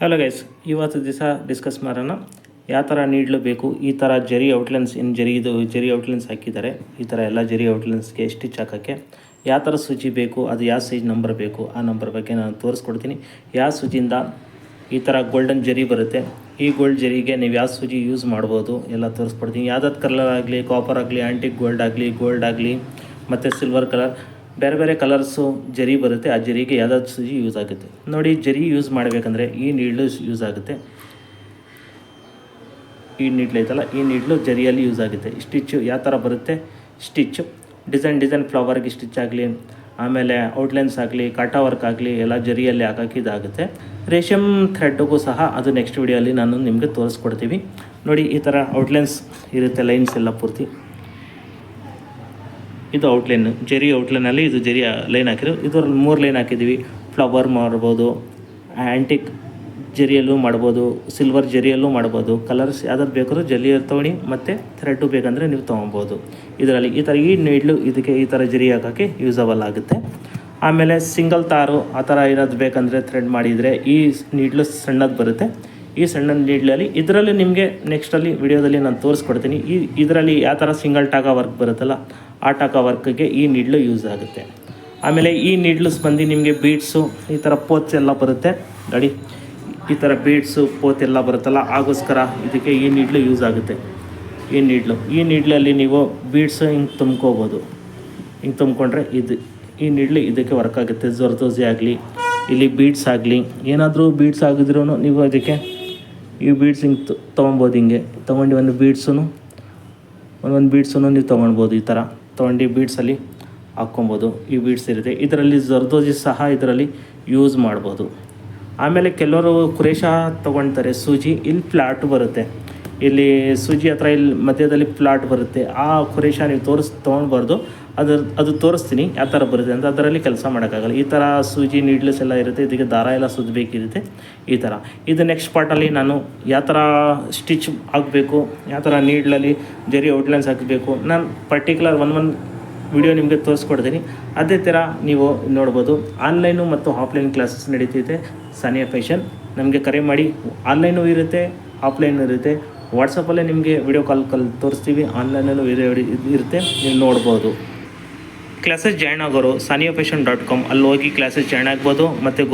Hello guys, ಇವತ್ತು ದಿವಸ discuss ಮಾಡೋಣ ಯಾವ ಥರ ನೀಡಲು ಬೇಕು. ಈ ಥರ ಜರಿ ಔಟ್ಲೈನ್ಸ್ ಜರಿ ಔಟ್ಲೈನ್ಸ್ ಹಾಕಿದ್ದಾರೆ. ಈ ಥರ ಎಲ್ಲ ಜರಿ ಔಟ್ಲೈನ್ಸ್ಗೆ ಸ್ಟಿಚ್ ಹಾಕೋಕ್ಕೆ ಯಾವ ಥರ ಸೂಜಿ ಬೇಕು, ಅದು ಯಾವ ಸೈಜ್ ನಂಬರ್ ಬೇಕು, ಆ ನಂಬರ್ ಬಗ್ಗೆ ನಾನು ತೋರಿಸ್ಕೊಡ್ತೀನಿ. ಯಾವ ಸೂಜಿಯಿಂದ ಈ ಥರ ಗೋಲ್ಡನ್ ಜರಿ ಬರುತ್ತೆ, ಈ ಗೋಲ್ಡ್ ಜರಿಗೆ ನೀವು ಯಾವ ಸೂಜಿ ಯೂಸ್ ಮಾಡ್ಬೋದು ಎಲ್ಲ ತೋರಿಸ್ಕೊಡ್ತೀನಿ. ಯಾವುದಾದ್ರು ಕಲರ್ ಆಗಲಿ, ಕಾಪರ್ ಆಗಲಿ, ಆ್ಯಂಟಿಕ್ ಗೋಲ್ಡ್ ಆಗಲಿ ಮತ್ತು ಸಿಲ್ವರ್ ಕಲರ್, ಬೇರೆ ಬೇರೆ ಕಲರ್ಸು ಜರಿ ಬರುತ್ತೆ. ಆ ಜರಿಗೆ ಯಾವುದಾದ್ರು ಸೂಜಿ ಯೂಸ್ ಆಗುತ್ತೆ. ನೋಡಿ, ಜರಿ ಯೂಸ್ ಮಾಡಬೇಕಂದ್ರೆ ಈ ನೀಡ್ಲು ಯೂಸ್ ಆಗುತ್ತೆ. ಈ ನೀಡ್ಲು ಐತಲ್ಲ, ಈ ನೀಡ್ಲು ಜರಿಯಲ್ಲಿ ಯೂಸ್ ಆಗುತ್ತೆ. ಸ್ಟಿಚ್ಚು ಯಾವ ಥರ ಬರುತ್ತೆ, ಸ್ಟಿಚ್ಚು ಡಿಸೈನ್ ಫ್ಲವರ್ಗೆ ಸ್ಟಿಚ್ ಆಗಲಿ, ಆಮೇಲೆ ಔಟ್ಲೈನ್ಸ್ ಆಗಲಿ, ಕಾಟಾ ವರ್ಕ್ ಆಗಲಿ ಎಲ್ಲ ಜರಿಯಲ್ಲಿ ಹಾಕೋಕೆ ಇದಾಗುತ್ತೆ. ರೇಷಮ್ ಥ್ರೆಡ್ಗೂ ಸಹ ಅದು ನೆಕ್ಸ್ಟ್ ವಿಡಿಯೋಲ್ಲಿ ನಾನು ನಿಮಗೆ ತೋರಿಸ್ಕೊಡ್ತೀವಿ. ನೋಡಿ, ಈ ಥರ ಔಟ್ಲೈನ್ಸ್ ಇರುತ್ತೆ, ಲೈನ್ಸ್ ಎಲ್ಲ ಪೂರ್ತಿ. ಇದು ಔಟ್ಲೈನ್, ಜರಿ ಔಟ್ಲೈನಲ್ಲಿ ಇದು ಜರಿ ಲೈನ್ ಹಾಕಿದ್ರು. ಇದರಲ್ಲಿ 3 ಲೈನ್ ಹಾಕಿದ್ದೀವಿ. ಫ್ಲವರ್ ಮಾಡ್ಬೋದು, ಆ್ಯಂಟಿಕ್ ಜರಿಯಲ್ಲೂ ಮಾಡ್ಬೋದು, ಸಿಲ್ವರ್ ಜರಿಯಲ್ಲೂ ಮಾಡ್ಬೋದು. ಕಲರ್ಸ್ ಯಾವ್ದಾದ್ರು ಬೇಕಾದ್ರೂ ಜರಿಯಲ್ಲಿ ತೊಗೊಳ್ಳಿ, ಮತ್ತು ಥ್ರೆಡ್ಡು ಬೇಕಂದರೆ ನೀವು ತೊಗೊಬೋದು. ಇದರಲ್ಲಿ ಈ ಥರ ಈ ನೀಡ್ಲು ಇದಕ್ಕೆ ಈ ಥರ ಜರಿ ಹಾಕೋಕ್ಕೆ ಯೂಸಬಲ್ ಆಗುತ್ತೆ. ಆಮೇಲೆ ಸಿಂಗಲ್ ತಾರು ಆ ಥರ ಏನಾದ್ರು ಬೇಕಂದರೆ ಥ್ರೆಡ್ ಮಾಡಿದರೆ ಈ ನೀಡ್ಲು ಸಣ್ಣದು ಬರುತ್ತೆ. ಈ ಸಣ್ಣ ನೀಡ್ಲಲ್ಲಿ ಇದರಲ್ಲಿ ನಿಮಗೆ ನೆಕ್ಸ್ಟಲ್ಲಿ ವಿಡಿಯೋದಲ್ಲಿ ನಾನು ತೋರಿಸ್ಕೊಡ್ತೀನಿ. ಇದರಲ್ಲಿ ಯಾವ ಥರ ಸಿಂಗಲ್ ಟಾಕಾ ವರ್ಕ್ ಬರುತ್ತಲ್ಲ, ಆ ಟಾಕಾ ವರ್ಕ್ಗೆ ಈ ನೀಡ್ಲು ಯೂಸ್ ಆಗುತ್ತೆ. ಆಮೇಲೆ ಈ ನೀಡ್ಲ್ಸ್ ಬಂದು ನಿಮಗೆ ಬೀಡ್ಸು, ಈ ಥರ ಪೋತ್ಸ್ ಎಲ್ಲ ಬರುತ್ತೆ ನೋಡಿ. ಈ ಥರ ಬೀಡ್ಸು ಪೋತ್ ಎಲ್ಲ ಬರುತ್ತಲ್ಲ, ಆಗೋಸ್ಕರ ಇದಕ್ಕೆ ಈ ನೀಡ್ಲು ಯೂಸ್ ಆಗುತ್ತೆ. ಈ ನೀಡ್ಲಲ್ಲಿ ನೀವು ಬೀಡ್ಸು ಹಿಂಗೆ ತುಂಬ್ಕೋಬೋದು. ಹಿಂಗೆ ತುಂಬ್ಕೊಂಡ್ರೆ ಈ ನೀಡ್ಲು ಇದಕ್ಕೆ ವರ್ಕ್ ಆಗುತ್ತೆ. ಜರ್ದೋಸಿ ಆಗಲಿ, ಇಲ್ಲಿ ಬೀಡ್ಸ್ ಆಗಲಿ, ಏನಾದರೂ ಬೀಡ್ಸ್ ಆಗಿದ್ರೂ ನೀವು ಅದಕ್ಕೆ ಈ ಬೀಡ್ಸ್ ಹಿಂಗೆ ತೊಗೊಬೋದು. ಹಿಂಗೆ ತೊಗೊಂಡು ಒಂದು ಬೀಡ್ಸು ನೀವು ತೊಗೊಳ್ಬೋದು. ಈ ಥರ ತೊಗೊಂಡು ಬೀಡ್ಸಲ್ಲಿ ಹಾಕ್ಕೊಬೋದು. ಈ ಬೀಡ್ಸ್ ಇರುತ್ತೆ. ಇದರಲ್ಲಿ ಜರ್ದೋಜಿ ಸಹ ಇದರಲ್ಲಿ ಯೂಸ್ ಮಾಡ್ಬೋದು. ಆಮೇಲೆ ಕೆಲವರು ಕುರೇಶ ತೊಗೊಳ್ತಾರೆ ಸೂಜಿ. ಇಲ್ಲಿ ಫ್ಲಾಟ್ ಬರುತ್ತೆ, ಇಲ್ಲಿ ಸೂಜಿ ಹತ್ರ ಇಲ್ಲಿ ಮಧ್ಯದಲ್ಲಿ ಫ್ಲಾಟ್ ಬರುತ್ತೆ. ಆ ಕುರೇಶ ನೀವು ತೊಗೊಳ್ಬಾರ್ದು. ಅದು ತೋರಿಸ್ತೀನಿ ಯಾವ ಥರ ಬರುತ್ತೆ ಅಂತ. ಅದರಲ್ಲಿ ಕೆಲಸ ಮಾಡೋಕ್ಕಾಗಲ್ಲ. ಈ ಥರ ಸೂಜಿ ನೀಡ್ಲೆಸ್ ಎಲ್ಲ ಇರುತ್ತೆ. ಇದಕ್ಕೆ ದಾರ ಎಲ್ಲ ಸುತ್ತಬೇಕಿರುತ್ತೆ. ಈ ಥರ ಇದು ನೆಕ್ಸ್ಟ್ ಪಾರ್ಟಲ್ಲಿ ನಾನು ಯಾವ ಥರ ಸ್ಟಿಚ್ ಆಗಬೇಕು, ಯಾವ ಥರ ನೀಡ್ಲಲ್ಲಿ ಜರಿ ಔಟ್ಲೈನ್ಸ್ ಹಾಕಬೇಕು, ನಾನು ಪರ್ಟಿಕ್ಯುಲರ್ ಒಂದು ವಿಡಿಯೋ ನಿಮಗೆ ತೋರಿಸ್ಕೊಡ್ತೀನಿ. ಅದೇ ಥರ ನೀವು ನೋಡ್ಬೋದು. ಆನ್ಲೈನು ಮತ್ತು ಆಫ್ಲೈನ್ ಕ್ಲಾಸಸ್ ನಡೀತಿದೆ ಸಾನಿಯಾ ಫ್ಯಾಷನ್. ನಮಗೆ ಕರೆ ಮಾಡಿ. ಆನ್ಲೈನು ಇರುತ್ತೆ, ಆಫ್ಲೈನು ಇರುತ್ತೆ. ವಾಟ್ಸಪ್ಪಲ್ಲೇ ನಿಮಗೆ ವಿಡಿಯೋ ಕಾಲ್ ತೋರಿಸ್ತೀವಿ. ಆನ್ಲೈನಲ್ಲೂ ಇರುತ್ತೆ, ನೀವು ನೋಡ್ಬೋದು. ಕ್ಲಾಸಸ್ ಜಾಯ್ನ್ ಆಗೋರು saniafashion.com ಅಲ್ಲಿ ಹೋಗಿ ಕ್ಲಾಸಸ್ ಜಾಯ್ನ್ ಆಗ್ಬೋದು. ಮತ್ತು